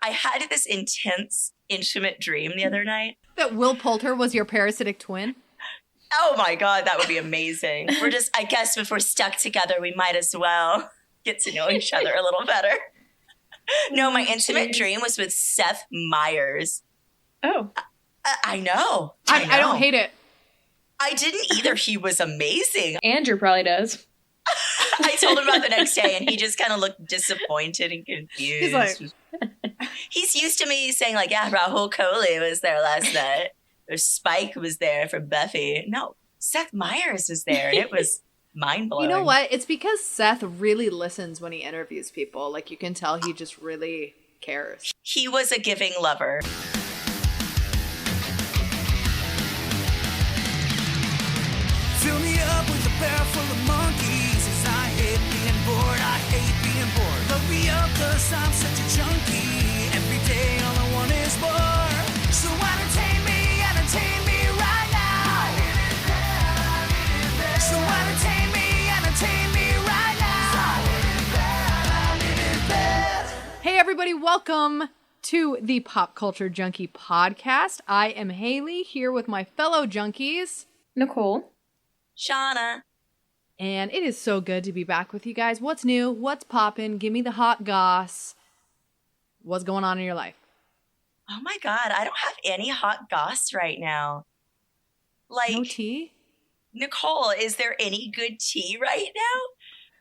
I had this intense, intimate dream the other night. That Will Poulter was your parasitic twin? Oh my God, that would be amazing. I guess if we're stuck together, we might as well get to know each other a little better. No, my intimate dream was with Seth Meyers. Oh. I know. I don't hate it. I didn't either. He was amazing. Andrew probably does. I told him about the next day, and he just kind of looked disappointed and confused. He's like... He's used to me saying, like, yeah, Rahul Kohli was there last night. Or Spike was there from Buffy. No, Seth Meyers was there, and it was mind-blowing. You know what? It's because Seth really listens when he interviews people. Like, you can tell he just really cares. He was a giving lover. Fill me up with a barrel full of monkeys, as I hate being bored, I hate being bored. Look me up, cause I'm such a junkie. Every day all I want is more. So entertain me right now. So entertain me right now. Hey everybody, welcome to the Pop Culture Junkie podcast. I am Hayley, here with my fellow junkies, Nicole. Shauna. And it is so good to be back with you guys. What's new? What's poppin'? Give me the hot goss. What's going on in your life? Oh my God, I don't have any hot goss right now. Like, no tea? Nicole, is there any good tea right now?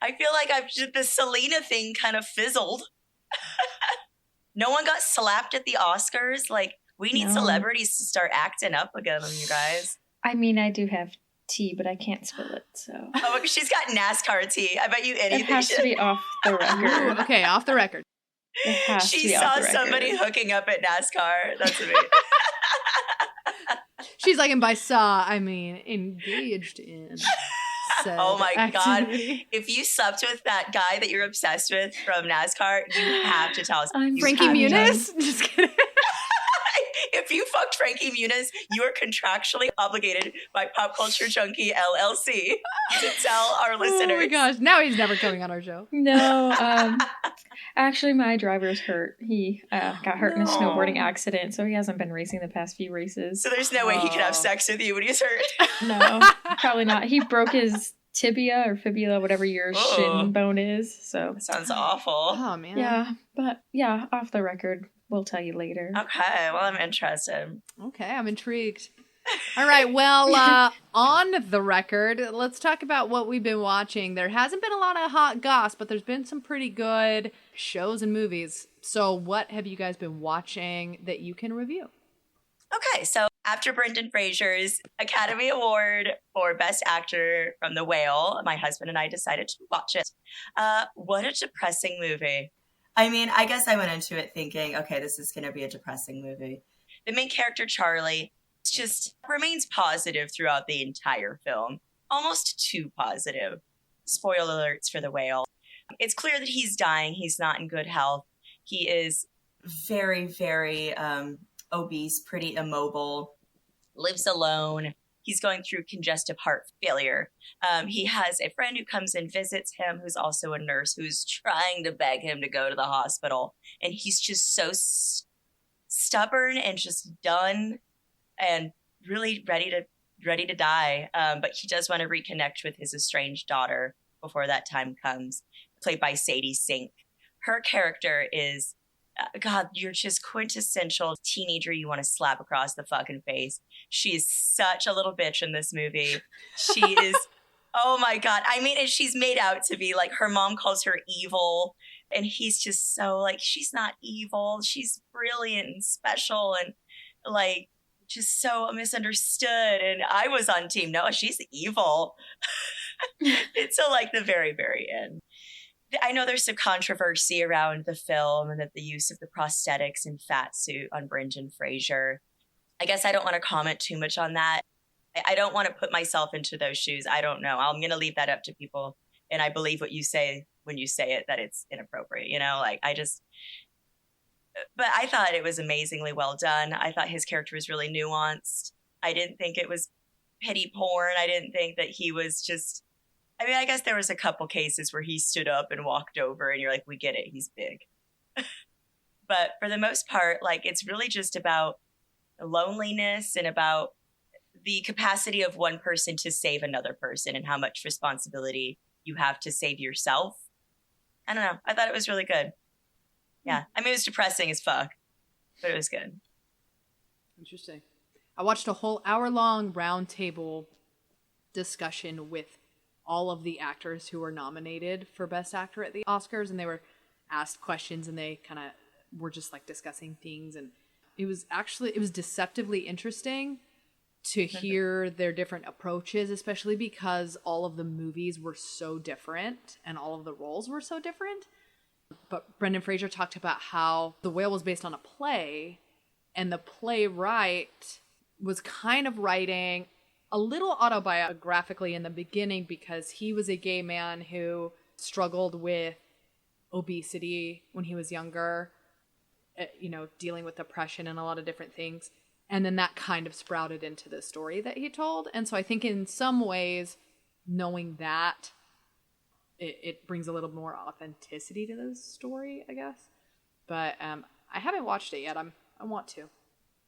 I feel like the Selena thing kind of fizzled. No one got slapped at the Oscars. Like, we need celebrities to start acting up again, you guys. I mean, I do have tea, but I can't spill it, so. Oh, she's got NASCAR tea. I bet you anything. It has to be off the record. Ooh, okay, off the record. It has she to be saw off the record. somebody hooking up at NASCAR. That's amazing. She's like, and by saw, I mean engaged in said oh my activity. God. If you slept with that guy that you're obsessed with from NASCAR, you have to tell us. Frankie Muniz? Just kidding. If you fucked Frankie Muniz, you are contractually obligated by Pop Culture Junkie LLC to tell our listeners. Oh my gosh, now he's never coming on our show. No, actually my driver's hurt. He got hurt in a snowboarding accident, so he hasn't been racing the past few races. So there's no way he could have sex with you when he's hurt? No, probably not. He broke his tibia or fibula, whatever your shin bone is. So that sounds awful. Oh man. Yeah, but yeah, off the record. We'll tell you later. Okay, well, I'm interested. Okay, I'm intrigued. All right, well, on the record, let's talk about what we've been watching. There hasn't been a lot of hot goss, but there's been some pretty good shows and movies. So what have you guys been watching that you can review? Okay, so after Brendan Fraser's Academy Award for Best Actor from The Whale, my husband and I decided to watch it. What a depressing movie. I mean, I guess I went into it thinking, okay, this is going to be a depressing movie. The main character, Charlie, just remains positive throughout the entire film. Almost too positive. Spoiler alerts for The Whale. It's clear that he's dying. He's not in good health. He is very, very obese, pretty immobile, lives alone. He's going through congestive heart failure. He has a friend who comes and visits him, who's also a nurse, who's trying to beg him to go to the hospital. And he's just so stubborn and just done and really ready to die. But he does want to reconnect with his estranged daughter before that time comes, played by Sadie Sink. Her character is, God, you're just quintessential teenager you want to slap across the fucking face. She is such a little bitch in this movie. She is, oh my God. I mean, and she's made out to be like, her mom calls her evil. And he's just so like, she's not evil. She's brilliant and special and like just so misunderstood. And I was on team, no, she's evil. Until like the very, very end. I know there's some controversy around the film and that the use of the prosthetics and fat suit on Brendan Fraser. I guess I don't want to comment too much on that. I don't want to put myself into those shoes. I don't know. I'm going to leave that up to people. And I believe what you say when you say it, that it's inappropriate, you know, like but I thought it was amazingly well done. I thought his character was really nuanced. I didn't think it was petty porn. I didn't think that he was just, I mean, I guess there was a couple cases where he stood up and walked over and you're like, we get it. He's big. But for the most part, like, it's really just about loneliness and about the capacity of one person to save another person and how much responsibility you have to save yourself. I don't know. I thought it was really good. Yeah. I mean, it was depressing as fuck, but it was good. Interesting. I watched a whole hour-long roundtable discussion with all of the actors who were nominated for Best Actor at the Oscars, and they were asked questions, and they kind of were just like discussing things, and it was deceptively interesting to hear their different approaches, especially because all of the movies were so different and all of the roles were so different. But Brendan Fraser talked about how The Whale was based on a play, and the playwright was kind of writing a little autobiographically in the beginning because he was a gay man who struggled with obesity when he was younger, dealing with depression and a lot of different things. And then that kind of sprouted into the story that he told. And so I think in some ways, knowing that, it brings a little more authenticity to the story, I guess. But I haven't watched it yet. I want to.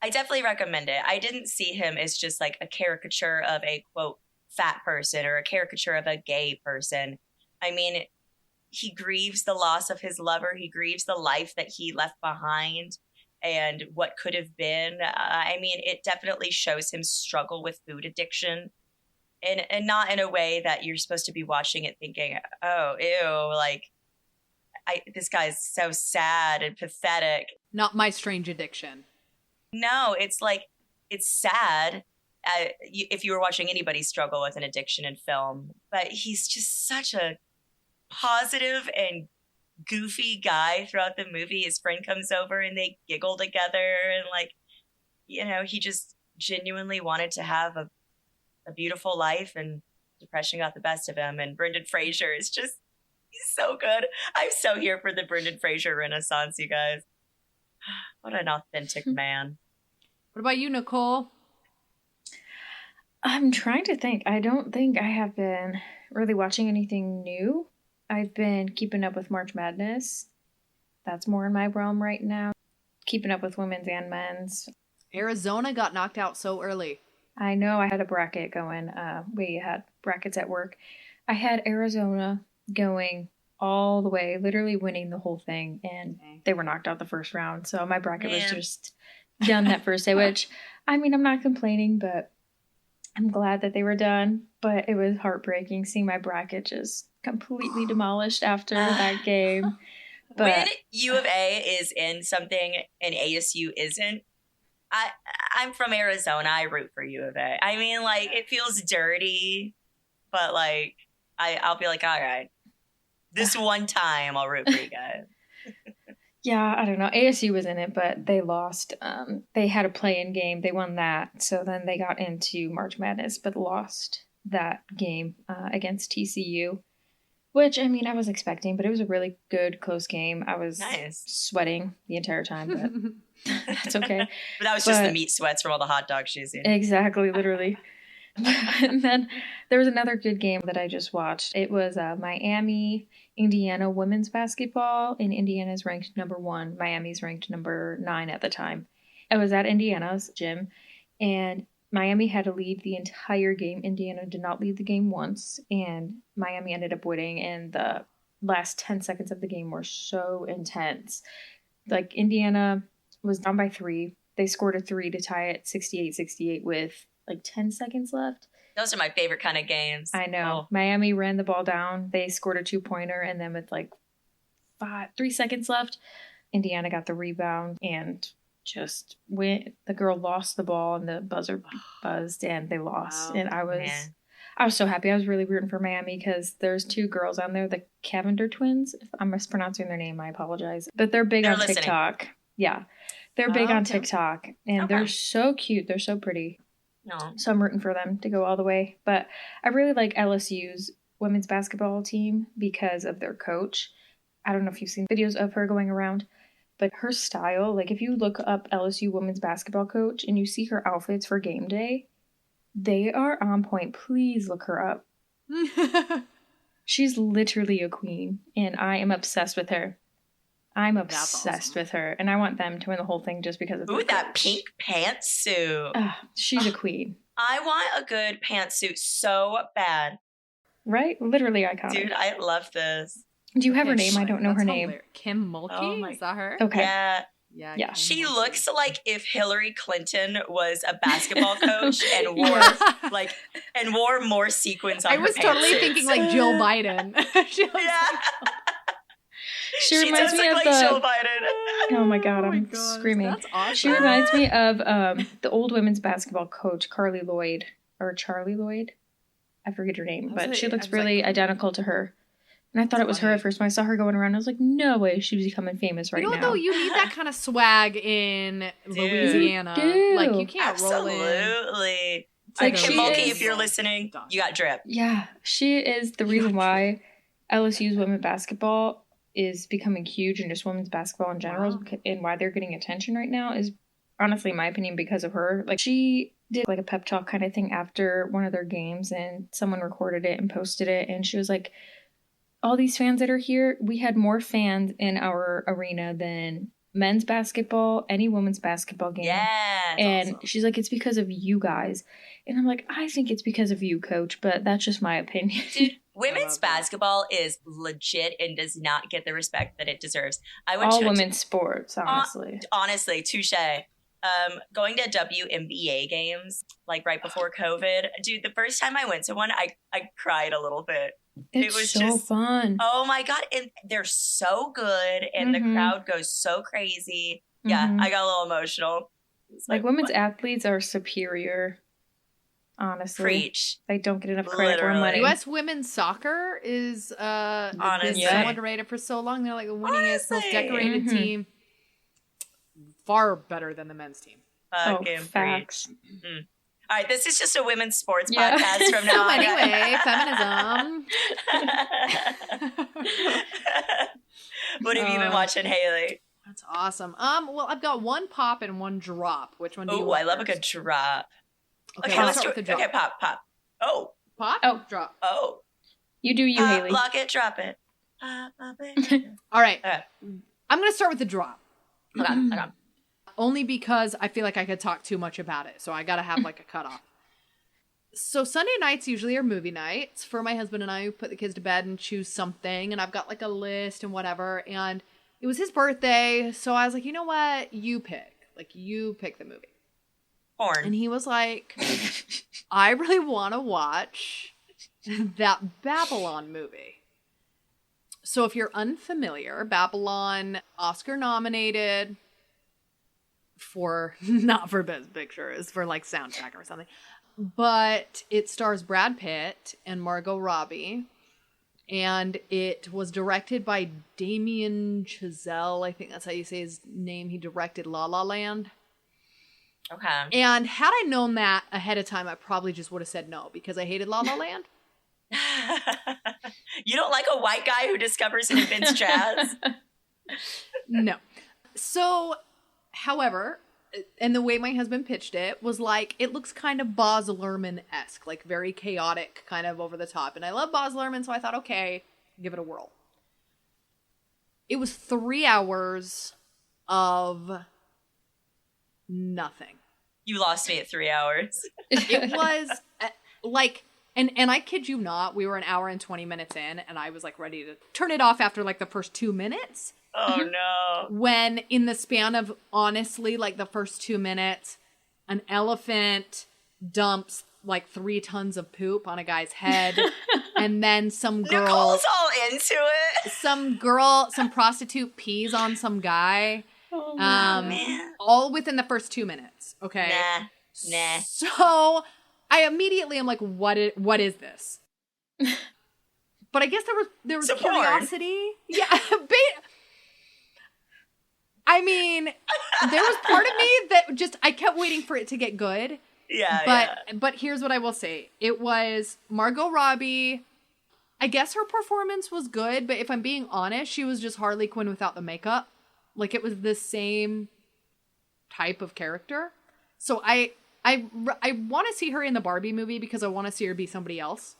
I definitely recommend it. I didn't see him as just like a caricature of a, quote, fat person or a caricature of a gay person. I mean, he grieves the loss of his lover. He grieves the life that he left behind and what could have been. I mean, it definitely shows him struggle with food addiction, and not in a way that you're supposed to be watching it thinking, oh, ew, like, this guy's so sad and pathetic. Not My Strange Addiction. No, it's like, it's sad if you were watching anybody struggle with an addiction in film. But he's just such a positive and goofy guy throughout the movie. His friend comes over and they giggle together, and like, he just genuinely wanted to have a beautiful life, and depression got the best of him. And Brendan Fraser is just, he's so good. I'm so here for the Brendan Fraser renaissance, you guys. What an authentic man. What about you, Nicole? I'm trying to think. I don't think I have been really watching anything new. I've been keeping up with March Madness. That's more in my realm right now. Keeping up with women's and men's. Arizona got knocked out so early. I know. I had a bracket going. We had brackets at work. I had Arizona going all the way, literally winning the whole thing, and they were knocked out the first round. So my bracket was just done that first day, which, I mean, I'm not complaining, but I'm glad that they were done. But it was heartbreaking seeing my bracket just completely demolished after that game. But when U of A is in something and ASU isn't, I'm from Arizona. I root for U of A. I mean, like, it feels dirty, but like, I'll be like, all right, this one time I'll root for you guys. Yeah, I don't know. ASU was in it, but they lost. They had a play-in game. They won that. So then they got into March Madness, but lost that game against TCU, which, I mean, I was expecting, but it was a really good, close game. I was sweating the entire time, but that's okay. But that was just the meat sweats from all the hot dogs she's eating. Exactly, literally. And then there was another good game that I just watched. It was Miami, Indiana women's basketball, and Indiana's ranked number 1. Miami's ranked number 9 at the time. I was at Indiana's gym, and Miami had to lead the entire game. Indiana did not lead the game once, and Miami ended up winning, and the last 10 seconds of the game were so intense. Like, Indiana was down by 3. They scored a 3 to tie it 68-68 with like 10 seconds left. Those are my favorite kind of games. I know. Oh. Miami ran the ball down. They scored a 2-pointer, and then with like 3 seconds left, Indiana got the rebound and just went. The girl lost the ball, and the buzzer buzzed, and they lost. Wow. And I was so happy. I was really rooting for Miami because there's 2 girls on there, the Cavender twins. If I'm mispronouncing their name, I apologize. But they're big on listening. TikTok. Yeah. They're big on TikTok, and they're so cute. They're so pretty. No. So I'm rooting for them to go all the way. But I really like LSU's women's basketball team because of their coach. I don't know if you've seen videos of her going around, but her style, like if you look up LSU women's basketball coach and you see her outfits for game day, they are on point. Please look her up. She's literally a queen, and I am obsessed with her. I'm That's obsessed awesome. with her, and I want them to win the whole thing just because of Ooh, the that coach. pink pantsuit. She's a queen. I want a good pantsuit so bad. Right? Literally iconic. Dude, I love this. Do you have her Okay, name? I don't know her that's name. hilarious. Kim Mulkey? Oh my- Is that her? Okay. Yeah. Yeah. Yeah. Kim She Mulkey. looks like if Hillary Clinton was a basketball coach and wore wore more sequins on I her was totally pantsuits. thinking like Jill Biden. She looks Yeah. She reminds does me look of like Jill the. Biden. Oh my god, Oh my I'm gosh, screaming. That's awesome. She reminds me of the old women's basketball coach, Carly Lloyd, or Charlie Lloyd. I forget her name, but she looks really identical to her. And I thought it was her funny. at first when I saw her going around. I was like, no way she's becoming famous right You know what, now. though? You need that kind of swag in Dude. Louisiana. You Like, do. you can't roll in. Absolutely. like Kim she Mulkey, is- if you're listening, you got drip. Yeah, she is the reason why LSU's women's basketball is becoming huge, and just women's basketball in general, Wow. and why they're getting attention right now is honestly, in my opinion, because of her. Like, she did like a pep talk kind of thing after one of their games, and someone recorded it and posted it, and she was like, all these fans that are here, we had more fans in our arena than men's basketball, any women's basketball game. Yeah. And awesome. she's like, it's because of you guys. And I'm like, I think it's because of you, coach, but that's just my opinion. Dude, women's love that. basketball is legit and does not get the respect that it deserves. I went All to women's sports, honestly. honestly, touche. Going to WNBA games like right before COVID, dude. The first time I went to one, I cried a little bit. It's was so just- fun. Oh my god, and they're so good, and the Mhm. crowd goes so crazy. Yeah, Mhm. I got a little emotional. It's Like, women's what? athletes are superior, honestly. Preach. They don't get enough credit or Literally. money. U.S. women's soccer is Honestly. been so underrated for so long. They're like the winningest, most Honestly. decorated Mhm. team. Far better than the men's team. Fucking preach. facts. All right, this is just a women's sports Yeah. podcast from So now on. anyway, feminism. What have you been watching, Hayley? That's awesome. Well, I've got one pop and one drop. Which one do you Oh, want I love a first? good drop. Okay, Okay, let's let's do start with it. the drop. Okay, pop. Oh, Pop? Oh. Drop. oh. You do you, Pop, Hayley. lock it, drop it. Pop it. All right. Okay. I'm going to start with the drop. Hold on. Only because I feel like I could talk too much about it. So I got to have like a cutoff. So Sunday nights usually are movie nights for my husband and I, who put the kids to bed and choose something. And I've got like a list and whatever. And it was his birthday. So I was like, you know what? You pick. Like, you pick the movie. Porn. And he was like, I really want to watch that Babylon movie. So if you're unfamiliar, Babylon, Oscar nominated for, not for Best Picture, it's for like soundtrack or something. But it stars Brad Pitt and Margot Robbie. And it was directed by Damien Chazelle. I think that's how you say his name. He directed La La Land. Okay. And had I known that ahead of time, I probably just would have said no because I hated La La Land. You don't like a white guy who discovers and invents jazz? No. So, however, and the way my husband pitched it was like, it looks kind of Baz Luhrmann-esque, like very chaotic, kind of over the top. And I love Baz Luhrmann, so I thought, okay, give it a whirl. It was 3 hours of nothing. You lost me at 3 hours. It was like, and I kid you not, we were an hour and 20 minutes in, and I was like ready to turn it off after like the first 2 minutes. Oh no. When in the span of honestly like the first 2 minutes, an elephant dumps like 3 tons of poop on a guy's head, and then some girl, Nicole's all into it. some prostitute pees on some guy. Oh, Man. All within the first 2 minutes. Okay. Nah. So I immediately am like, what is this? But I guess there was So porn. curiosity. Yeah. I mean, there was part of me that just, I kept waiting for it to get good. Yeah. But here's what I will say. It was Margot Robbie. I guess her performance was good, but if I'm being honest, she was just Harley Quinn without the makeup. Like, it was the same type of character. So I want to see her in the Barbie movie because I want to see her be somebody else.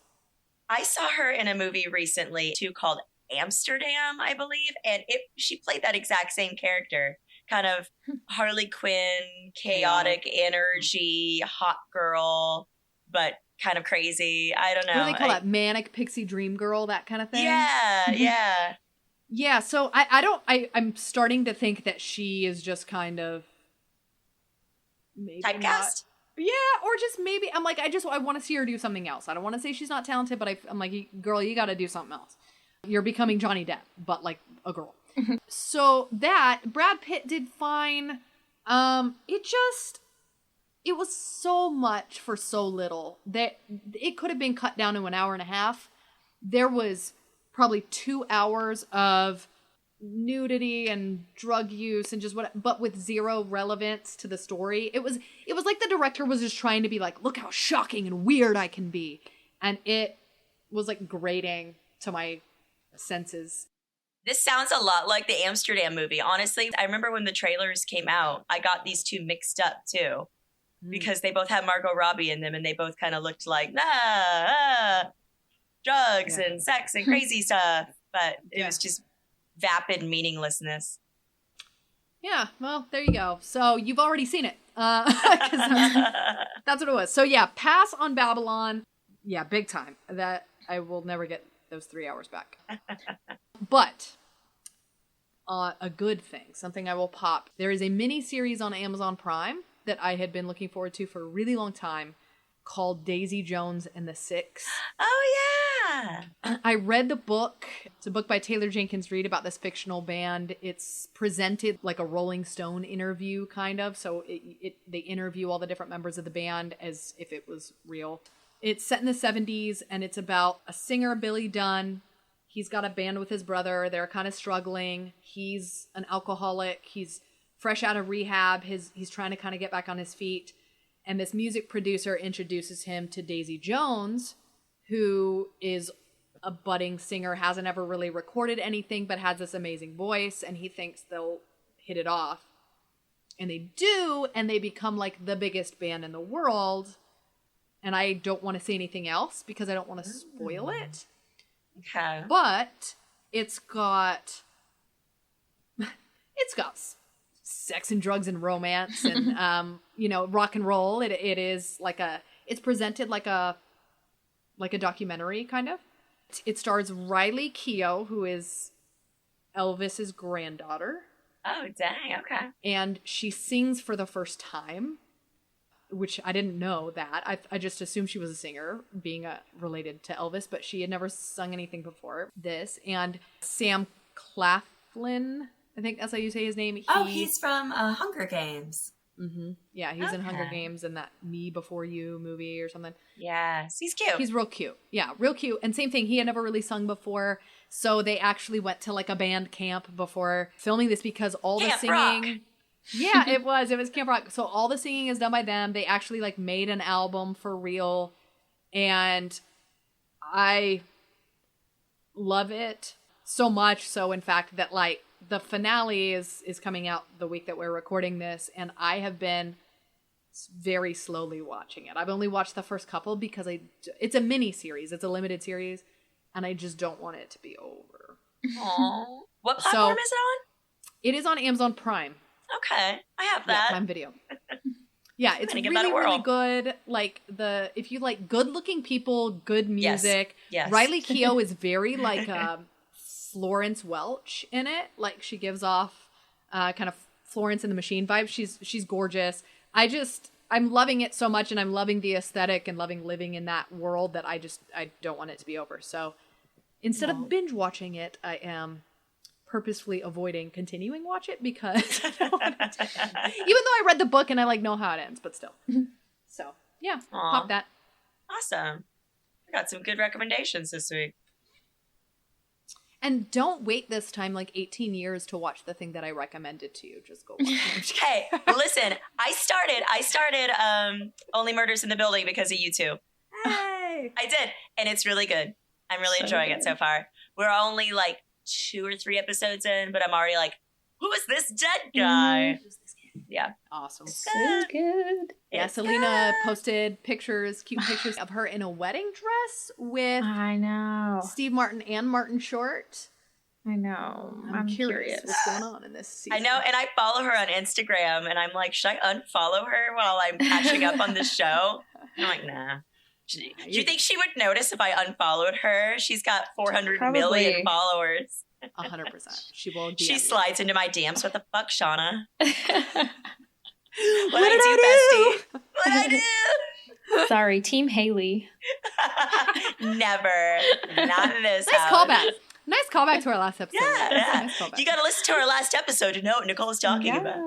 I saw her in a movie recently too called Amsterdam, I believe. And she played that exact same character, kind of Harley Quinn, chaotic energy, hot girl, but kind of crazy. I don't know. What do they call that? Manic pixie dream girl, that kind of thing? Yeah, yeah. Yeah, so I'm starting to think that she is just kind of maybe typecast? Yeah, or just maybe, I'm like, I want to see her do something else. I don't want to say she's not talented, but I'm like, girl, you got to do something else. You're becoming Johnny Depp, but like a girl. So Brad Pitt did fine. It was so much for so little that it could have been cut down to an hour and a half. There was probably 2 hours of nudity and drug use and just but with zero relevance to the story. It was like the director was just trying to be like, look how shocking and weird I can be. And it was like grating to my senses. This sounds a lot like the Amsterdam movie. Honestly, I remember when the trailers came out, I got these two mixed up too. Because they both had Margot Robbie in them and they both kind of looked like, drugs and sex and crazy stuff. But it was just vapid meaninglessness. Yeah, well, there you go. So you've already seen it. 'Cause that's what it was. So yeah, pass on Babylon. Yeah, big time. That I will never get those 3 hours back. But a good thing, something I will pop. There is a mini series on Amazon Prime that I had been looking forward to for a really long time called Daisy Jones and the Six. Oh, yeah. I read the book. It's a book by Taylor Jenkins Reid about this fictional band. It's presented like a Rolling Stone interview, kind of. So they interview all the different members of the band as if it was real. It's set in the 70s, and it's about a singer, Billy Dunn. He's got a band with his brother. They're kind of struggling. He's an alcoholic. He's fresh out of rehab. He's trying to kind of get back on his feet. And this music producer introduces him to Daisy Jones, who is a budding singer, hasn't ever really recorded anything, but has this amazing voice, and he thinks they'll hit it off. And they do, and they become like the biggest band in the world. And I don't want to say anything else because I don't want to spoil it. Okay. But it's got sex and drugs and romance and rock and roll. It is like it's presented like a documentary kind of. It stars Riley Keough, who is Elvis's granddaughter. Oh, dang, okay. And she sings for the first time, which I didn't know that. I just assumed she was a singer, being related to Elvis, but she had never sung anything before this. And Sam Claflin, I think that's how you say his name. He's from Hunger Games. Mm-hmm. Yeah, he's in Hunger Games and that Me Before You movie or something. Yes, he's cute. He's real cute. Yeah, real cute. And same thing, he had never really sung before. So they actually went to like a band camp before filming this because all the singing... Rock. Yeah, it was Camp Rock. So all the singing is done by them. They actually like made an album for real. And I love it so much. So in fact that like the finale is coming out the week that we're recording this. And I have been very slowly watching it. I've only watched the first couple because it's a mini series. It's a limited series. And I just don't want it to be over. Aww. What platform is it on? It is on Amazon Prime. Okay, I have that. Yeah, Prime Video. Yeah, it's really good. Like if you like good-looking people, good music. Yes. Riley Keough is very like Florence Welch in it. Like she gives off kind of Florence and the Machine vibe. She's gorgeous. I'm loving it so much, and I'm loving the aesthetic and loving living in that world that I don't want it to be over. So instead of binge watching it, I am purposefully avoiding continuing watch it because I don't want it to, even though I read the book and I like know how it ends, but still. So yeah, pop that. Awesome. I got some good recommendations this week. And don't wait this time like 18 years to watch the thing that I recommended to you. Just go watch it. Hey, listen, I started Only Murders in the Building because of you two. Hey! I did, and it's really good. I'm really enjoying it so far. We're only like 2 or 3 episodes in, but I'm already like, who is this dead guy? Yeah. Awesome. So good. Yeah, Selena posted cute pictures of her in a wedding dress with I know Steve Martin and Martin Short. I know. I'm curious. What's going on in this season. I know, and I follow her on Instagram, and I'm like, should I unfollow her while I'm catching up on the show? I'm like, nah. Do you think she would notice if I unfollowed her? She's got 400 million followers. 100%. She will. She slides into my DMs. What the fuck, Shauna? What did I do, bestie? What did I do? Sorry, Team Hayley. Never. Not in this Nice house. callback. Nice callback to our last episode. Yeah. Nice callback. You got to listen to our last episode to know what Nicole's talking about.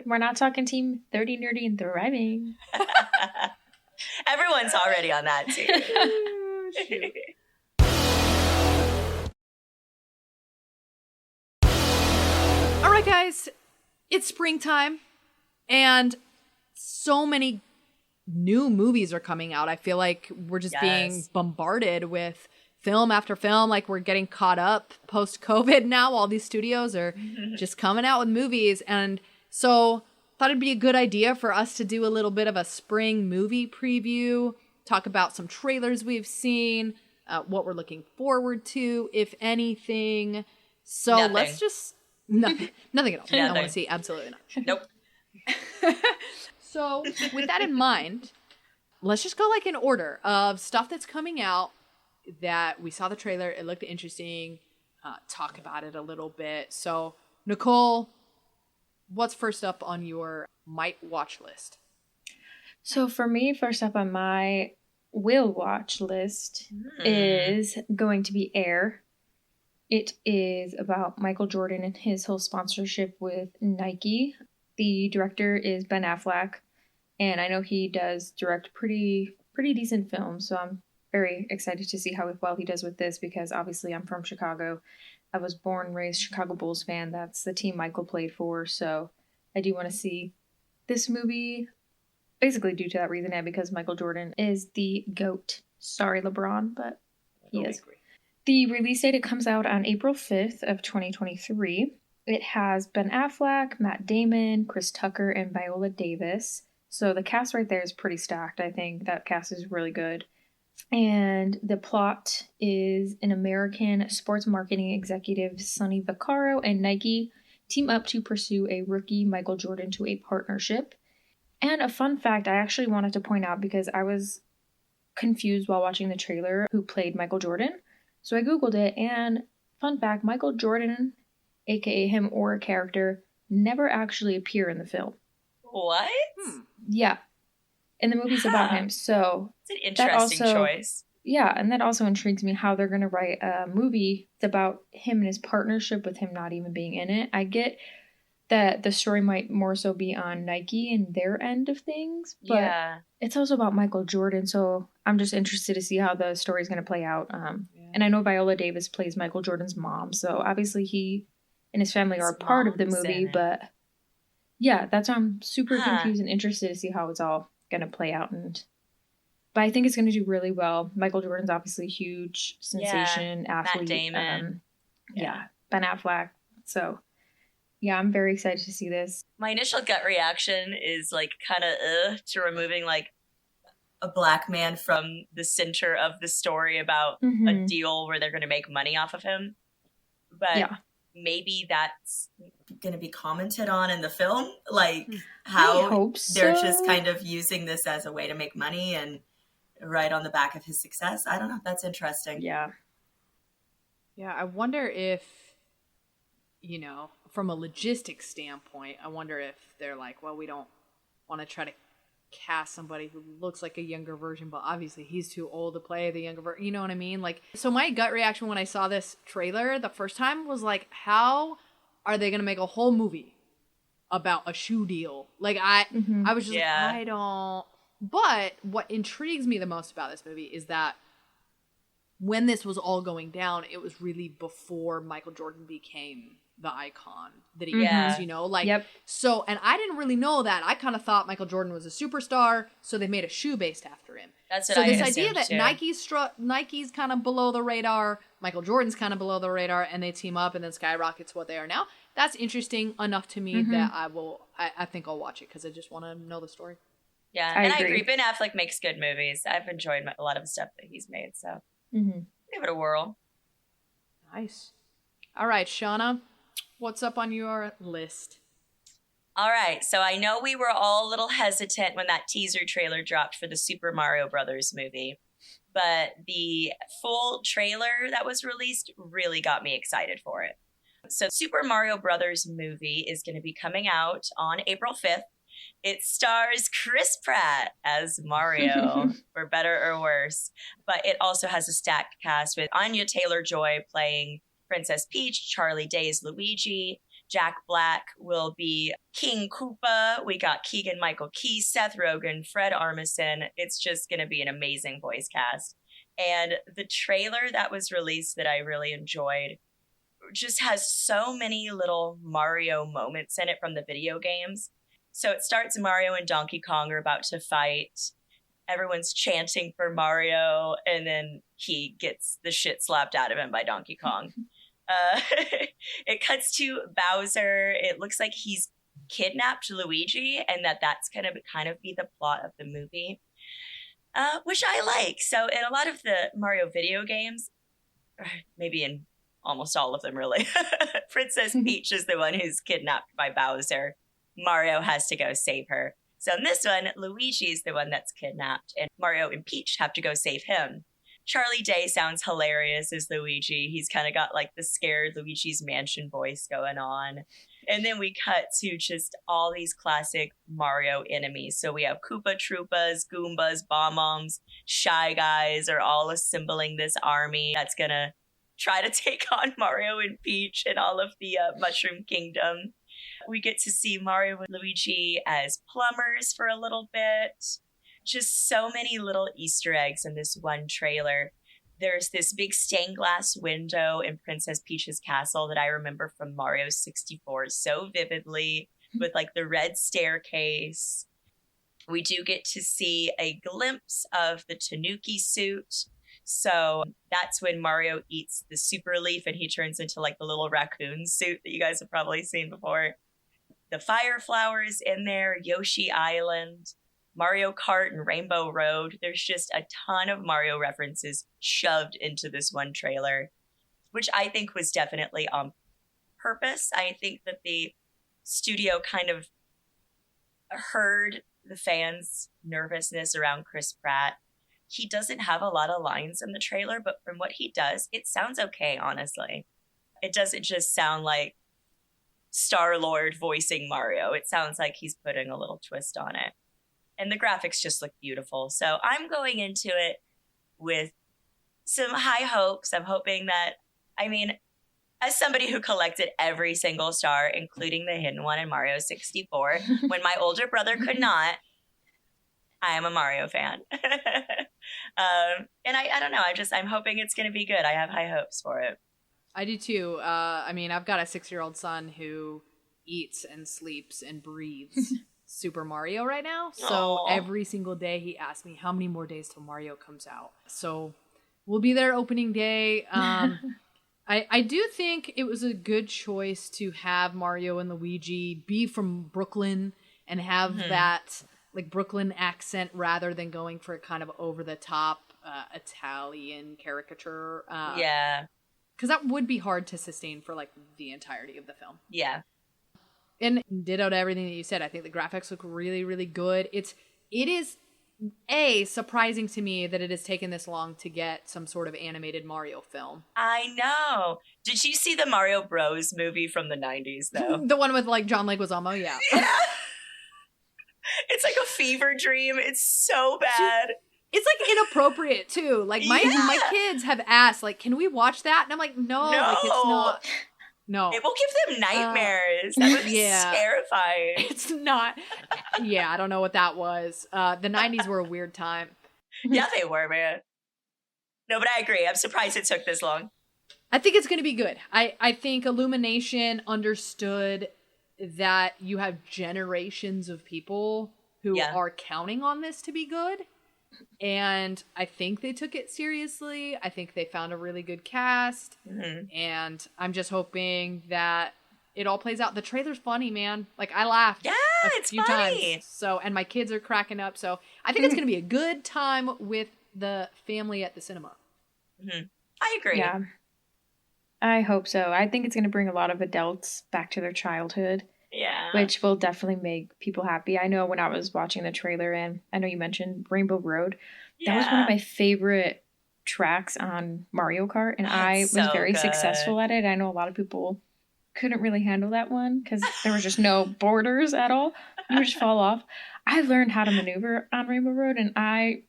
We're not talking Team 30 Nerdy and Thriving. Everyone's already on that too. All right, guys. It's springtime, and so many new movies are coming out. I feel like we're just being bombarded with film after film. Like, we're getting caught up post-COVID now. All these studios are just coming out with movies. And so thought it'd be a good idea for us to do a little bit of a spring movie preview, talk about some trailers we've seen, what we're looking forward to, if anything. So let's just... Nothing at all. I don't want to see absolutely nothing. Nope. So with that in mind, let's just go like in order of stuff that's coming out that we saw the trailer. It looked interesting. Talk about it a little bit. So Nicole, what's first up on your might watch list? So for me, first up on my will watch list is going to be Air. It is about Michael Jordan and his whole sponsorship with Nike. The director is Ben Affleck, and I know he does direct pretty decent films, so I'm very excited to see how well he does with this, because obviously I'm from Chicago. I was born and raised Chicago Bulls fan. That's the team Michael played for, so I do want to see this movie, basically due to that reason, and because Michael Jordan is the GOAT. Sorry, LeBron, but he is. The release date, it comes out on April 5th of 2023. It has Ben Affleck, Matt Damon, Chris Tucker, and Viola Davis. So the cast right there is pretty stacked. I think that cast is really good. And the plot is an American sports marketing executive, Sonny Vaccaro, and Nike team up to pursue a rookie Michael Jordan to a partnership. And a fun fact I actually wanted to point out, because I was confused while watching the trailer who played Michael Jordan. So I Googled it, and fun fact, Michael Jordan, aka him or a character, never actually appear in the film. What? Yeah. And the movie's about him, so... It's an interesting choice. Yeah, and that also intrigues me how they're going to write a movie about him and his partnership with him not even being in it. I get that the story might more so be on Nike and their end of things, but it's also about Michael Jordan, so I'm just interested to see how the story's going to play out. And I know Viola Davis plays Michael Jordan's mom, so obviously he and his family are a part of the movie, but yeah, that's why I'm super confused and interested to see how it's all going to play out. But I think it's going to do really well. Michael Jordan's obviously a huge sensation, athlete. Matt Damon. Ben Affleck. So yeah, I'm very excited to see this. My initial gut reaction is like kind of to removing like a black man from the center of the story about a deal where they're going to make money off of him. But maybe that's going to be commented on in the film, like how they're just kind of using this as a way to make money and right on the back of his success. I don't know. That's interesting. Yeah, I wonder if, from a logistics standpoint, I wonder if they're like, well, we don't want to try to cast somebody who looks like a younger version, but obviously he's too old to play the younger version. You know what I mean? Like, so my gut reaction when I saw this trailer the first time was like, how are they going to make a whole movie about a shoe deal? Like, I was just like, I don't. But what intrigues me the most about this movie is that when this was all going down, it was really before Michael Jordan became the icon that he is, so, and I didn't really know that. I kind of thought Michael Jordan was a superstar, so they made a shoe based after him. That's what so I this assumed idea that too. Nike's kind of below the radar, Michael Jordan's kind of below the radar, and they team up and then skyrockets what they are now. That's interesting enough to me that I think I'll watch it because I just want to know the story. Yeah, I agree. Ben Affleck makes good movies. I've enjoyed a lot of the stuff that he's made, so give it a whirl. Nice. All right, Shauna, what's up on your list? All right, so I know we were all a little hesitant when that teaser trailer dropped for the Super Mario Brothers movie, but the full trailer that was released really got me excited for it. So Super Mario Brothers movie is going to be coming out on April 5th. It stars Chris Pratt as Mario, for better or worse, but it also has a stacked cast with Anya Taylor-Joy playing Princess Peach, Charlie Day as Luigi, Jack Black will be King Koopa. We got Keegan-Michael Key, Seth Rogen, Fred Armisen. It's just going to be an amazing voice cast. And the trailer that was released that I really enjoyed just has so many little Mario moments in it from the video games. So it starts Mario and Donkey Kong are about to fight. Everyone's chanting for Mario, and then he gets the shit slapped out of him by Donkey Kong. It cuts to Bowser. It looks like he's kidnapped Luigi, and that's going to kind of be the plot of the movie, which I like. So in a lot of the Mario video games, maybe in almost all of them really, Princess Peach is the one who's kidnapped by Bowser. Mario has to go save her. So in this one, Luigi is the one that's kidnapped, and Mario and Peach have to go save him. Charlie Day sounds hilarious as Luigi. He's kind of got like the scared Luigi's Mansion voice going on. And then we cut to just all these classic Mario enemies. So we have Koopa Troopas, Goombas, Bob-ombs, Shy Guys are all assembling this army that's going to try to take on Mario and Peach and all of the Mushroom Kingdom. We get to see Mario and Luigi as plumbers for a little bit. Just so many little Easter eggs in this one trailer. There's this big stained glass window in Princess Peach's castle that I remember from Mario 64 so vividly, with like the red staircase. We do get to see a glimpse of the Tanuki suit. So that's when Mario eats the super leaf and he turns into like the little raccoon suit that you guys have probably seen before. The fire flowers in there, Yoshi Island, Mario Kart and Rainbow Road. There's just a ton of Mario references shoved into this one trailer, which I think was definitely on purpose. I think that the studio kind of heard the fans' nervousness around Chris Pratt. He doesn't have a lot of lines in the trailer, but from what he does, it sounds okay, honestly. It doesn't just sound like Star-Lord voicing Mario. It sounds like he's putting a little twist on it. And the graphics just look beautiful. So I'm going into it with some high hopes. I'm hoping that, as somebody who collected every single star, including the hidden one in Mario 64, when my older brother could not, I am a Mario fan. And I don't know. I'm hoping it's going to be good. I have high hopes for it. I do too. I've got a 6-year-old son who eats and sleeps and breathes Super Mario right now. So every single day he asks me how many more days till Mario comes out. So we'll be there opening day. I do think it was a good choice to have Mario and Luigi be from Brooklyn and have that like Brooklyn accent rather than going for a kind of over the top Italian caricature. Yeah. Because that would be hard to sustain for like the entirety of the film. Yeah. And ditto to everything that you said. I think the graphics look really, really good. It is surprising to me that it has taken this long to get some sort of animated Mario film. I know. Did you see the Mario Bros movie from the 90s though? The one with like John Leguizamo, yeah. Yeah. It's like a fever dream. It's so bad. It's like inappropriate too. Like my kids have asked, like, can we watch that? And I'm like, no. Like it's not. No. It will give them nightmares. That would be terrifying. It's not. Yeah, I don't know what that was. The 90s were a weird time. Yeah, they were, man. No, but I agree. I'm surprised it took this long. I think it's going to be good. I think Illumination understood that you have generations of people who are counting on this to be good. And I think they took it seriously. I think they found a really good cast. Mm-hmm. And I'm just hoping that it all plays out. The trailer's funny, man. Like, I laughed a few times. So, and my kids are cracking up. So I think it's going to be a good time with the family at the cinema. Mm-hmm. I agree. Yeah. I hope so. I think it's going to bring a lot of adults back to their childhood. Yeah. Which will definitely make people happy. I know when I was watching the trailer, and I know you mentioned Rainbow Road. That was one of my favorite tracks on Mario Kart, and I was very successful at it. I know a lot of people couldn't really handle that one because there was just no borders at all. You would just fall off. I learned how to maneuver on Rainbow Road, and I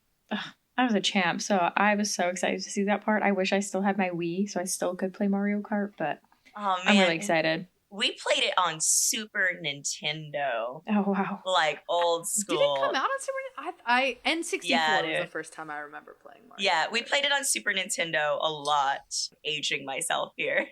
was a champ. So I was so excited to see that part. I wish I still had my Wii so I still could play Mario Kart, but I'm really excited. We played it on Super Nintendo. Oh, wow. Like old school. Did it come out on Super Nintendo? N64 was the first time I remember playing Mario. Yeah, we played it on Super Nintendo a lot, aging myself here.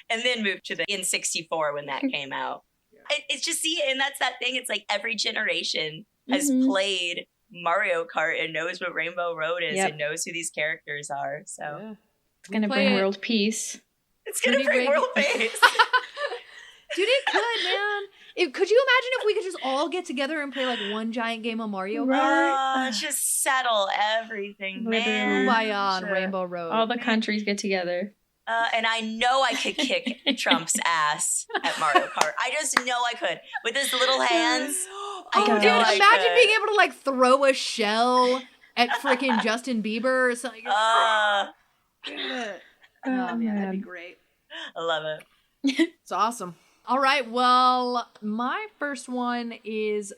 And then moved to the N64 when that came out. Yeah. It's just, and that's that thing. It's like every generation has played Mario Kart and knows what Rainbow Road is and knows who these characters are. So it's going to bring world peace. It's going to bring world peace. Dude, it could, man. Could you imagine if we could just all get together and play like one giant game of Mario Kart? Just settle everything, man. Kumbaya on Rainbow Road. All the countries get together. And I know I could kick Trump's ass at Mario Kart. I just know I could. With his little hands. Dude, imagine being able to like throw a shell at freaking Justin Bieber or something. Oh, man, that'd be great. I love it. It's awesome. All right, well, my first one is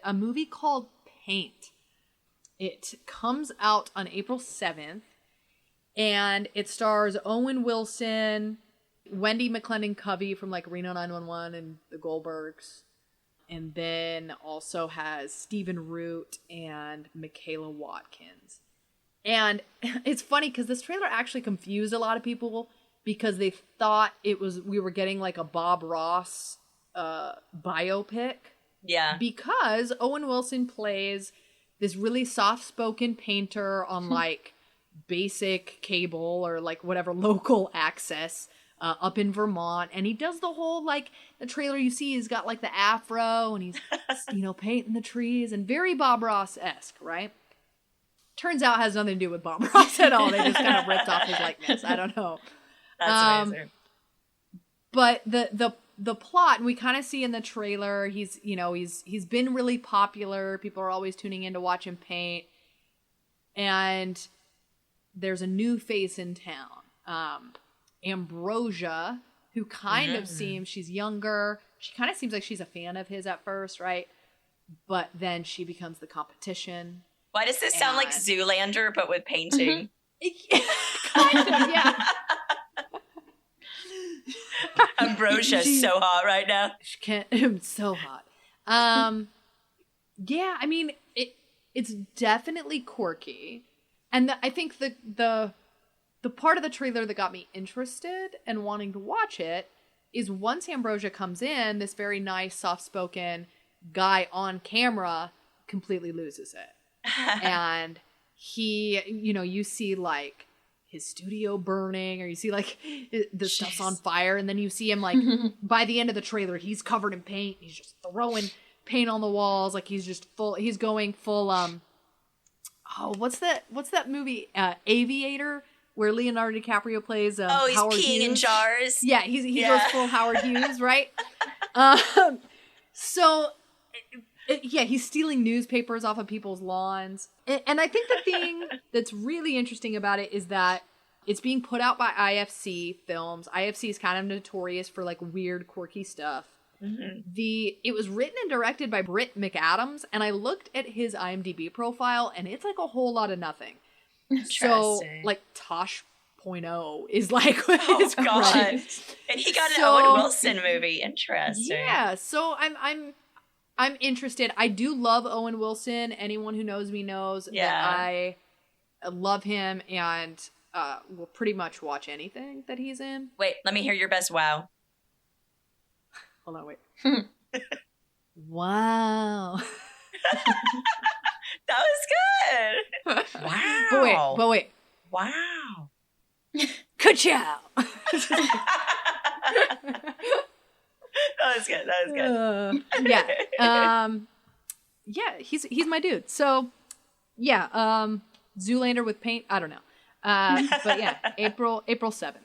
a movie called Paint. It comes out on April 7th, and it stars Owen Wilson, Wendy McLendon-Covey from like Reno 911 and The Goldbergs, and then also has Stephen Root and Michaela Watkins. And it's funny because this trailer actually confused a lot of people because they thought we were getting like a Bob Ross biopic. Yeah. Because Owen Wilson plays this really soft-spoken painter on like basic cable or like whatever local access up in Vermont. And he does the whole like the trailer you see, he's got like the afro and he's, painting the trees and very Bob Ross-esque, right? Turns out it has nothing to do with Bob Ross at all. They just kind of ripped off his likeness. I don't know. That's amazing. But the plot, and we kind of see in the trailer, he's been really popular. People are always tuning in to watch him paint. And there's a new face in town. Ambrosia, who kind of seems, she's younger. She kind of seems like she's a fan of his at first, right? But then she becomes the competition. Why does this sound like Zoolander, but with painting? Kind of, yeah. Ambrosia's so hot right now. She can't. So hot. Yeah, I mean, it's definitely quirky, and I think the part of the trailer that got me interested and wanting to watch it is once Ambrosia comes in, this very nice, soft-spoken guy on camera completely loses it, and he, you see like his studio burning, or you see like the stuff's on fire, and then you see him like by the end of the trailer he's covered in paint, he's just throwing paint on the walls, like he's going full what's that movie Aviator, where Leonardo DiCaprio plays he's Howard peeing Hughes. in jars. Yeah, he goes full Howard Hughes, right? So he's stealing newspapers off of people's lawns. And I think the thing that's really interesting about it is that it's being put out by IFC Films. IFC is kind of notorious for like weird, quirky stuff. Mm-hmm. It was written and directed by Britt McAdams, and I looked at his IMDb profile, and it's like a whole lot of nothing. So, like, Tosh.0 is like his God. And he got an Owen Wilson movie. Interesting. Yeah, so I'm interested. I do love Owen Wilson. Anyone who knows me knows that I love him and will pretty much watch anything that he's in. Wait, let me hear your best wow. Hold on, wait. Wow. That was good. Wow. But wait. Wow. Ka-chow. That was good. Yeah, he's my dude. So, yeah, Zoolander with paint. I don't know. But yeah, April 7th.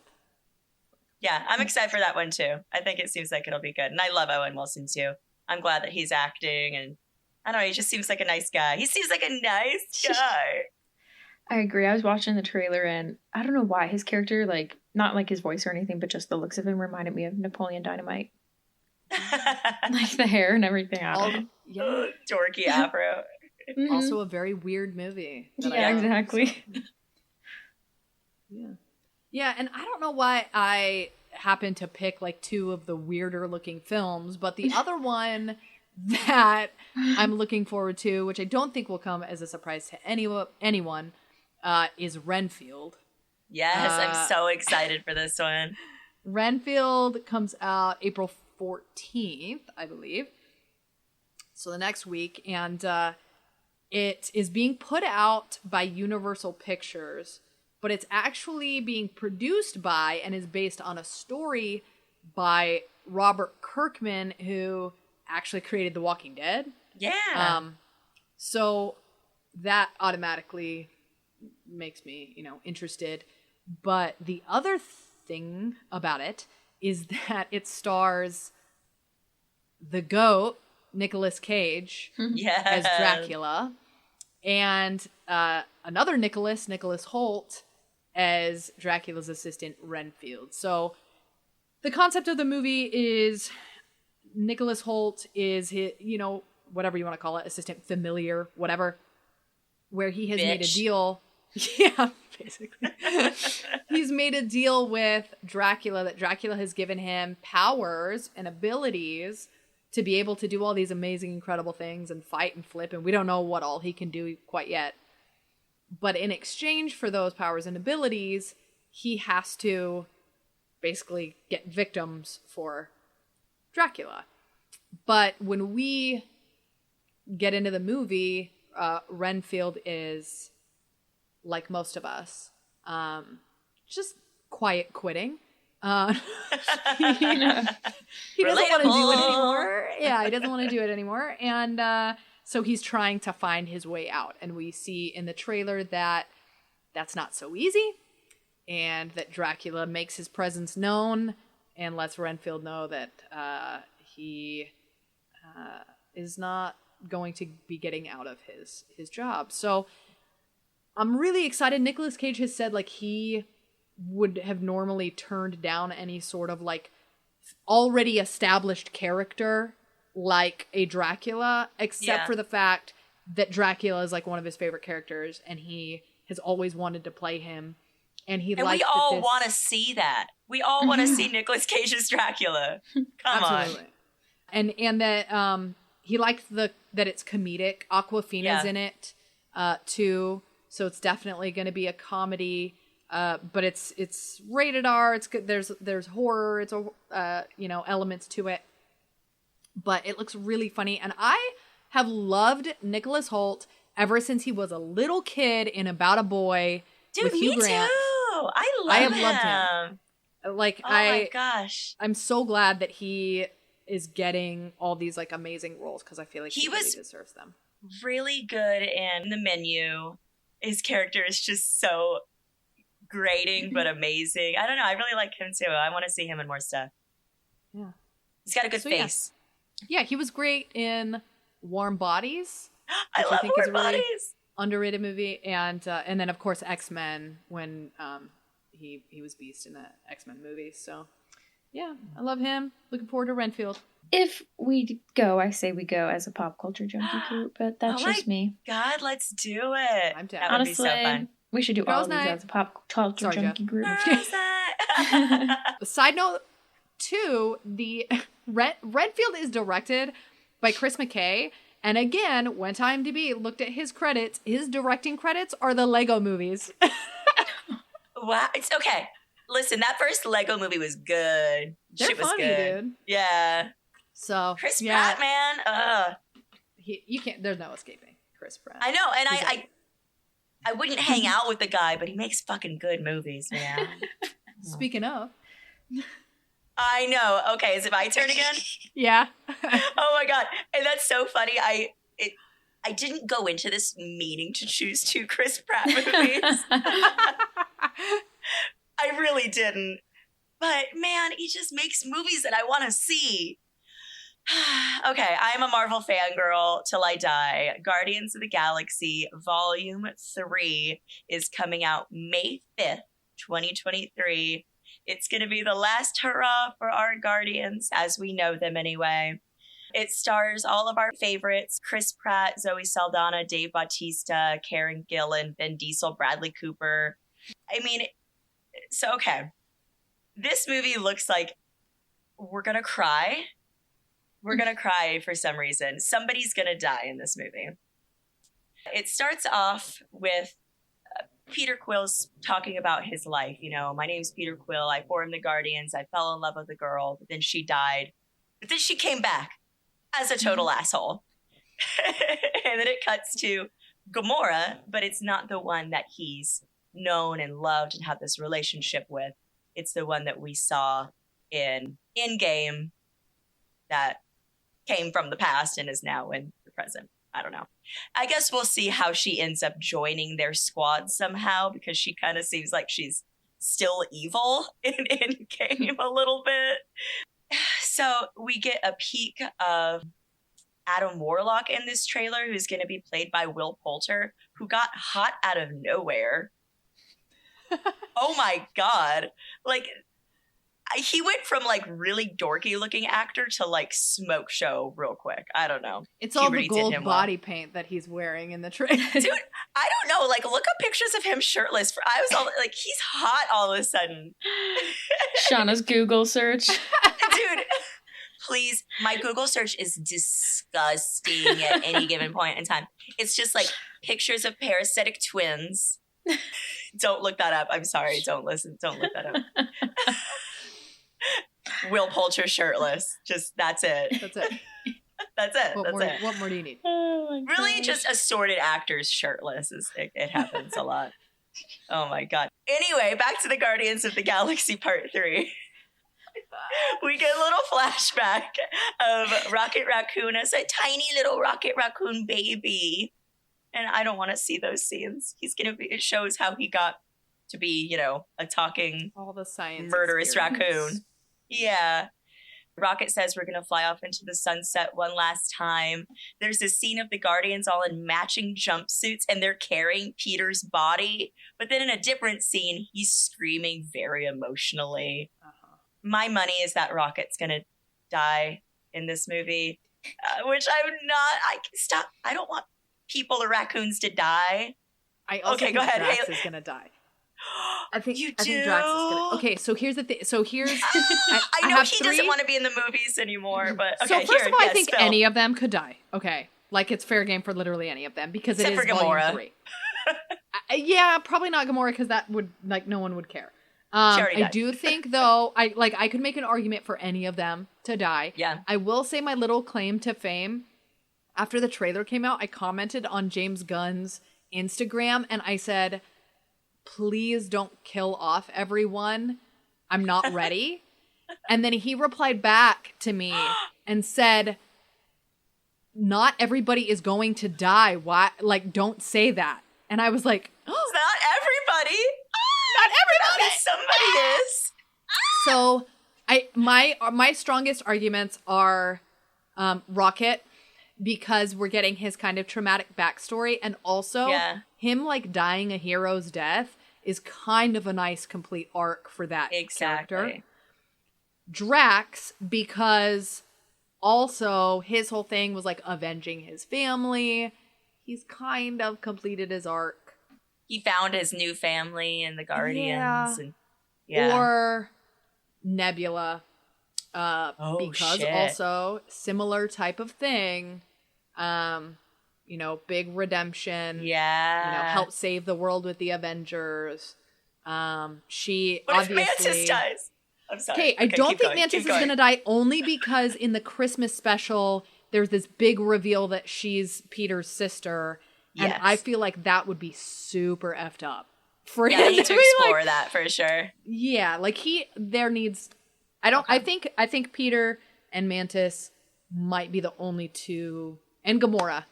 Yeah, I'm excited for that one too. I think it seems like it'll be good. And I love Owen Wilson too. I'm glad that he's acting, and I don't know, he just seems like a nice guy. He seems like a nice guy. I agree. I was watching the trailer and I don't know why his character, like, not like his voice or anything, but just the looks of him reminded me of Napoleon Dynamite. Like the hair and everything. I don't know. Yeah. Dorky afro. Also a very weird movie. Yeah, exactly. Yeah. Yeah, and I don't know why I happened to pick like two of the weirder looking films, but the other one that I'm looking forward to, which I don't think will come as a surprise to anyone, is Renfield. Yes, I'm so excited for this one. Renfield comes out April 14th, I believe. So the next week, and it is being put out by Universal Pictures, but it's actually being produced by and is based on a story by Robert Kirkman, who actually created The Walking Dead. Yeah. So that automatically makes me, interested. But the other thing about it is that it stars the GOAT, Nicolas Cage, as Dracula, and another Nicholas Hoult, as Dracula's assistant, Renfield. So the concept of the movie is Nicholas Hoult is his, whatever you want to call it, assistant, familiar, whatever, where he has made a deal. Yeah, basically. He's made a deal with Dracula that Dracula has given him powers and abilities to be able to do all these amazing, incredible things and fight and flip. And we don't know what all he can do quite yet. But in exchange for those powers and abilities, he has to basically get victims for Dracula. But when we get into the movie, Renfield is, like most of us, just quiet quitting. He doesn't want to do it anymore. Yeah, he doesn't want to do it anymore. And so he's trying to find his way out. And we see in the trailer that that's not so easy, and that Dracula makes his presence known and lets Renfield know that he is not going to be getting out of his job. So I'm really excited. Nicolas Cage has said like he would have normally turned down any sort of like already established character like a Dracula, except for the fact that Dracula is like one of his favorite characters, and he has always wanted to play him. And we all want to see that. We all want to see Nicolas Cage's Dracula. Come on. And that he liked that it's comedic. Awkwafina's in it too, so it's definitely going to be a comedy. But it's rated R. It's good. There's horror. It's elements to it. But it looks really funny, and I have loved Nicholas Hoult ever since he was a little kid in About a Boy with Hugh Grant. Too. I have loved him. Like, my gosh, I'm so glad that he is getting all these like amazing roles, because I feel like he really deserves them. Really good in The Menu. His character is just so grating but amazing. I don't know. I really like him too. I want to see him in more stuff. Yeah, he's got a good face. Yeah, he was great in Warm Bodies. I love Warm Bodies. Underrated movie, and then of course X-Men when he was Beast in the X-Men movie. So yeah, I love him. Looking forward to Renfield. If we go, I say we go as a pop culture junkie group, but that's just me. God, let's do it. I'm down. That would be so fun. We should do all of these as a pop culture junkie group. Side note, too, the Renfield is directed by Chris McKay. And again, when IMDb looked at his credits, his directing credits are the Lego movies. Wow. It's okay. Listen, that first Lego movie was good. They're Shit was funny, good. dude. Yeah. So Chris Pratt, man. You can't. There's no escaping Chris Pratt. I know, and I wouldn't hang out with the guy, but he makes fucking good movies, man. Speaking of, I know. Okay, is it my turn again? Yeah. Oh my god, and that's so funny. I didn't go into this meaning to choose two Chris Pratt movies. I really didn't. But man, he just makes movies that I want to see. Okay, I'm a Marvel fangirl till I die. Guardians of the Galaxy Volume 3 is coming out May 5th, 2023. It's going to be the last hurrah for our Guardians, as we know them anyway. It stars all of our favorites: Chris Pratt, Zoe Saldana, Dave Bautista, Karen Gillan, Vin Diesel, Bradley Cooper. I mean, so okay. This movie looks like we're going to cry. We're going to cry for some reason. Somebody's going to die in this movie. It starts off with Peter Quill's talking about his life. You know, my name's Peter Quill. I formed the Guardians. I fell in love with a girl, but then she died. But then she came back as a total asshole. And then it cuts to Gamora, but it's not the one that he's known and loved and had this relationship with. It's the one that we saw in Endgame that came from the past and is now in the present. I don't know. I guess we'll see how she ends up joining their squad somehow, because she kind of seems like she's still evil in Endgame a little bit. So we get a peek of Adam Warlock in this trailer, who's going to be played by Will Poulter, who got hot out of nowhere. Oh my God. Like, he went from like really dorky looking actor to like smoke show real quick. I don't know. It's all the gold body paint that he's wearing in the trailer. Dude, I don't know. Like, look up pictures of him shirtless. I was all like, he's hot all of a sudden. Shauna's Google search. Dude, please. My Google search is disgusting at any given point in time. It's just like pictures of parasitic twins. Don't look that up. I'm sorry. Don't listen. Don't look that up. Will Poulter shirtless. Just that's it. That's it. That's it. What more do you need? Oh my Really, gosh. just assorted actors shirtless. It happens a lot. Oh my God. Anyway, back to the Guardians of the Galaxy Part 3. We get a little flashback of Rocket Raccoon as a tiny little Rocket Raccoon baby. And I don't want to see those scenes. It shows how he got to be, you know, a talking, all the science murderous experience. raccoon. Yeah. Rocket says we're going to fly off into the sunset one last time. There's this scene of the Guardians all in matching jumpsuits and they're carrying Peter's body. But then in a different scene, he's screaming very emotionally. Uh-huh. My money is that Rocket's going to die in this movie, which stop. I don't want people or raccoons to die. I also think go ahead. Drax is gonna die. I think Drax is gonna. Okay, so here's the thing. So here's. I know he doesn't want to be in the movies anymore, but okay. So first of all, I think any of them could die. Okay, like it's fair game for literally any of them because except it is for Gamora. Volume 3. Yeah, probably not Gamora because that would no one would care. I do think though, I could make an argument for any of them to die. Yeah. I will say my little claim to fame. After the trailer came out, I commented on James Gunn's Instagram and I said, please don't kill off everyone. I'm not ready. And then he replied back to me and said, not everybody is going to die. Why? Like, don't say that. And I was like, oh, not everybody. Not everybody. Somebody is. So my strongest arguments are Rocket, because we're getting his kind of traumatic backstory, and also him like dying a hero's death is kind of a nice complete arc for that character. Drax, because also his whole thing was like avenging his family. He's kind of completed his arc. He found his new family in the Guardians. Or Nebula. Because also similar type of thing, big redemption, help save the world with the Avengers. She what obviously if Mantis dies? I'm sorry. Okay, I don't think Mantis is gonna die, only because in the Christmas special there's this big reveal that she's Peter's sister, and I feel like that would be super effed up for him. Yeah, you need to explore that for sure. Yeah, like I think Peter and Mantis might be the only two, and Gamora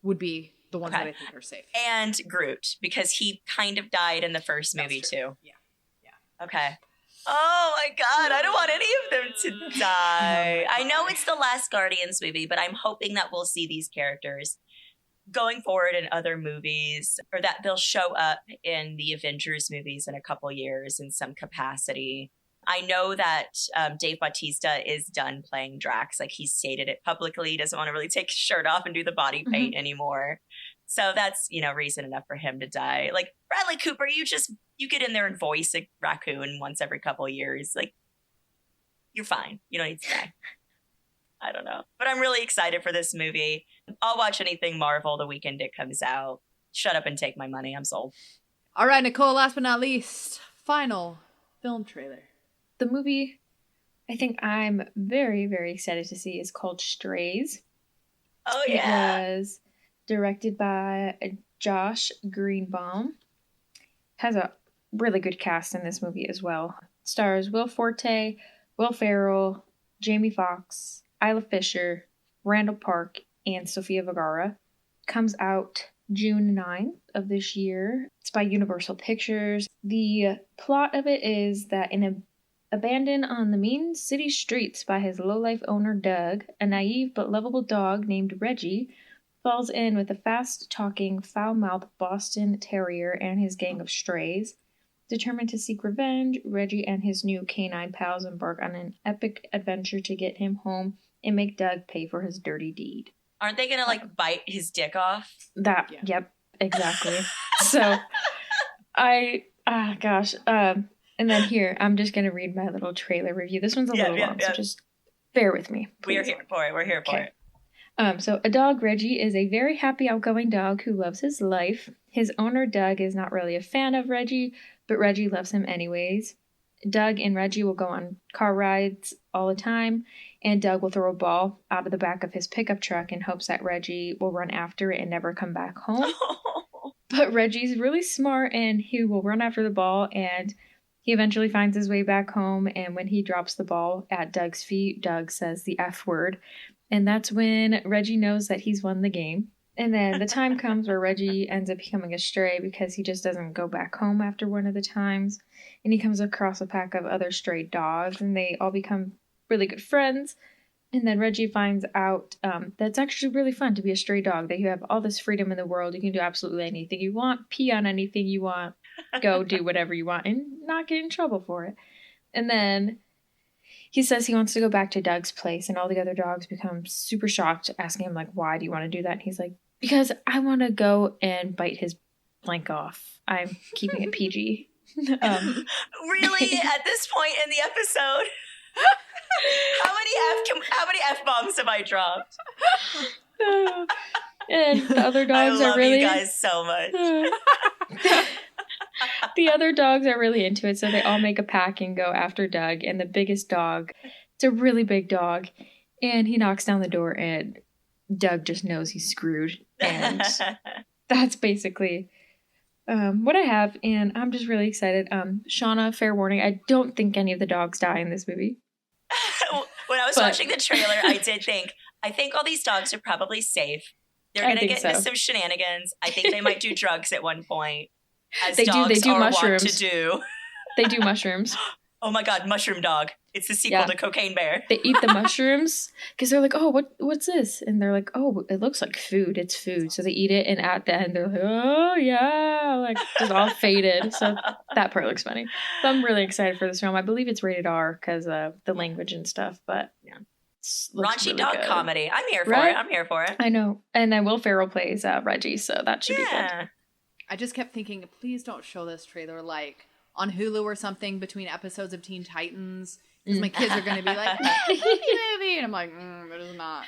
would be the ones that I think are safe. And Groot, because he kind of died in the first movie too. Yeah. Okay. Oh my God, I don't want any of them to die. I know it's the last Guardians movie, but I'm hoping that we'll see these characters going forward in other movies, or that they'll show up in the Avengers movies in a couple years in some capacity. I know that Dave Bautista is done playing Drax. Like, he stated it publicly. He doesn't want to really take his shirt off and do the body paint anymore. So that's, reason enough for him to die. Like, Bradley Cooper, you get in there and voice a raccoon once every couple of years. Like, you're fine. You don't need to die. I don't know. But I'm really excited for this movie. I'll watch anything Marvel the weekend it comes out. Shut up and take my money. I'm sold. All right, Nicole, last but not least, final film trailer. The movie I think I'm very, very excited to see is called Strays. Oh, yeah. It was directed by Josh Greenbaum. Has a really good cast in this movie as well. Stars Will Forte, Will Ferrell, Jamie Foxx, Isla Fisher, Randall Park, and Sofia Vergara. Comes out June 9th of this year. It's by Universal Pictures. The plot of it is that abandoned on the mean city streets by his lowlife owner Doug, a naive but lovable dog named Reggie falls in with a fast-talking, foul-mouthed Boston Terrier and his gang of strays. Determined to seek revenge, Reggie and his new canine pals embark on an epic adventure to get him home and make Doug pay for his dirty deed. Aren't they going to, bite his dick off? Yep, exactly. So, and then here, I'm just going to read my little trailer review. This one's a little long, so just bear with me. We're here for it. We're here for it. So a dog, Reggie, is a very happy, outgoing dog who loves his life. His owner, Doug, is not really a fan of Reggie, but Reggie loves him anyways. Doug and Reggie will go on car rides all the time, and Doug will throw a ball out of the back of his pickup truck in hopes that Reggie will run after it and never come back home. But Reggie's really smart, and he will run after the ball, and he eventually finds his way back home, and when he drops the ball at Doug's feet, Doug says the F word, and that's when Reggie knows that he's won the game. And then the time comes where Reggie ends up becoming a stray because he just doesn't go back home after one of the times, and he comes across a pack of other stray dogs, and they all become really good friends. And then Reggie finds out that it's actually really fun to be a stray dog, that you have all this freedom in the world. You can do absolutely anything you want, pee on anything you want, go do whatever you want, and not get in trouble for it. And then he says he wants to go back to Doug's place, and all the other dogs become super shocked, asking him, why do you want to do that? And he's like, because I want to go and bite his blank off. I'm keeping it PG. Really? At this point in the episode? How many F-bombs have I dropped? And the other dogs are really... I love you guys so much. The other dogs are really into it, so they all make a pack and go after Doug. And the biggest dog, it's a really big dog, and he knocks down the door, and Doug just knows he's screwed. And that's basically what I have, and I'm just really excited. Shauna, fair warning, I don't think any of the dogs die in this movie. When I was watching the trailer, I think all these dogs are probably safe. They're going to get into some shenanigans. I think they might do drugs at one point. As they dogs do are mushrooms. Wont to do. They do mushrooms. Oh my God, Mushroom Dog. It's the sequel to Cocaine Bear. They eat the mushrooms because they're like, oh, what's this? And they're like, oh, it looks like food. It's food. So they eat it, and at the end, they're like, oh, yeah, just all faded. So that part looks funny. So I'm really excited for this film. I believe it's rated R because of the language and stuff, but yeah. Raunchy really dog good. comedy. I'm here for it. I'm here for it. I know. And then Will Ferrell plays Reggie, so that should be good. I just kept thinking, please don't show this trailer on Hulu or something between episodes of Teen Titans, because my kids are going to be like, movie, and I'm like, it is not.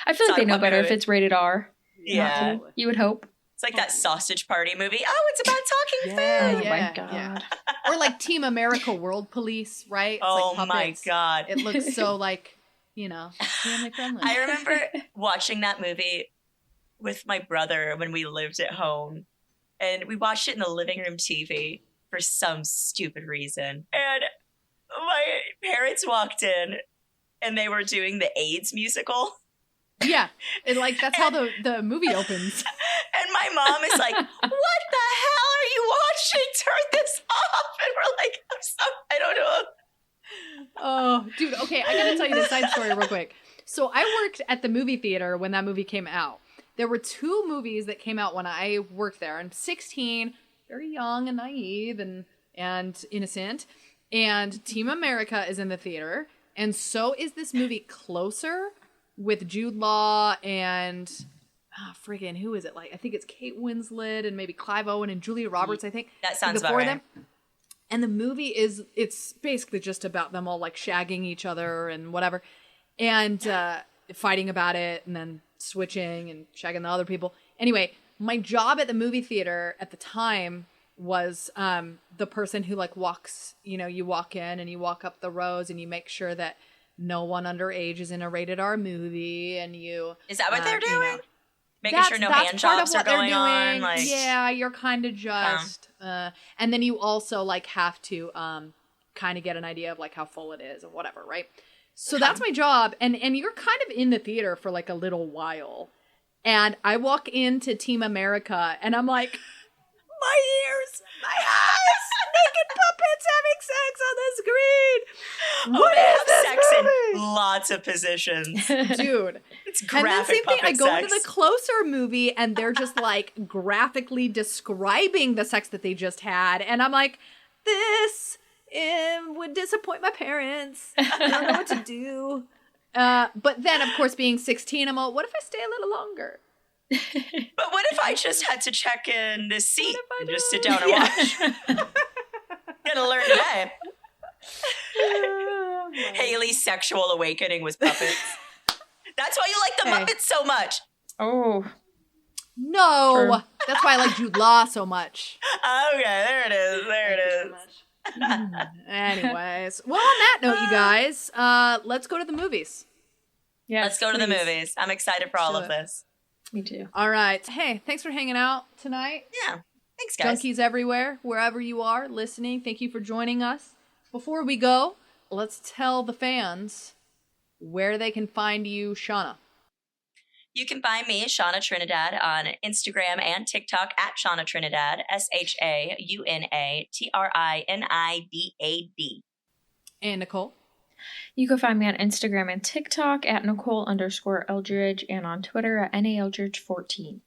I feel like they know better if it's rated R. Yeah. You would hope. It's like that Sausage Party movie. Oh, it's about talking food. Oh my God. Yeah. Or Team America World Police, right? It's oh my God. It looks so family friendly. I remember watching that movie with my brother when we lived at home, and we watched it in the living room TV for some stupid reason. And my parents walked in, and they were doing the AIDS musical. Yeah, and that's how the movie opens. And my mom is like, what the hell are you watching? Turn this off. And we're like, I'm sorry, I don't know. Oh, dude. Okay, I gotta tell you this side story real quick. So I worked at the movie theater when that movie came out. There were 2 movies that came out when I worked there. I'm 16, very young and naive and innocent. And Team America is in the theater. And so is this movie Closer with Jude Law and who is it? Like, I think it's Kate Winslet and maybe Clive Owen and Julia Roberts, I think. That sounds about right. And the movie it's basically just about them all like shagging each other and whatever. And fighting about it and then switching and shagging the other people. Anyway, my job at the movie theater at the time was the person who like walks, you walk in and you walk up the rows and you make sure that no one underage is in a rated R movie and you... Is that what they're doing? Making sure no hand jobs are going on? Like... Yeah, you're kind of just... and then you also like have to kind of get an idea of like how full it is and whatever, right? So that's my job. And you're kind of in the theater for like a little while. And I walk into Team America and I'm like, my ears, my eyes, naked puppets having sex on the screen. What is this sex movie? in lots of positions. Dude. It's graphic. And then same thing, I go sex. into the Closer movie and they're just like graphically describing the sex that they just had. And I'm like, this would disappoint my parents. I don't know what to do. But then, of course, being 16, I'm all, what if I stay a little longer? But what if I just had to check in this seat and just sit down and watch? Gonna learn today. Hayley's sexual awakening was puppets. That's why you like the Muppets so much. Oh. No. True. That's why I like Jude Law so much. Okay, there it is. There it is. Anyways. Well, on that note, you guys, let's go to the movies. Yes, Let's go to the movies. I'm excited for all of it. this. Me too. All right. Hey, thanks for hanging out tonight. Yeah. Thanks, guys. Junkies everywhere, wherever you are listening. Thank you for joining us. Before we go, let's tell the fans where they can find you, Shauna. You can find me, Shauna Trinidad, on Instagram and TikTok at Shauna Trinidad, Shaunatrinidad. And Nicole. You can find me on Instagram and TikTok at Nicole_Eldridge and on Twitter at NAEldridge14.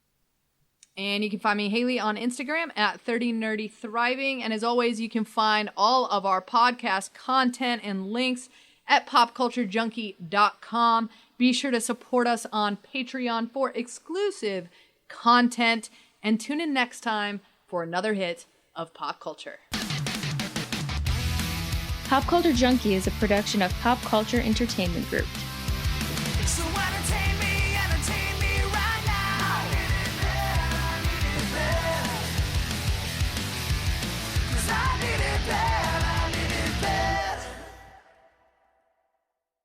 And you can find me, Hayley, on Instagram at 30NerdyThriving. And as always, you can find all of our podcast content and links at popculturejunkie.com. Be sure to support us on Patreon for exclusive content. And tune in next time for another hit of pop culture. Pop Culture Junkie is a production of Pop Culture Entertainment Group.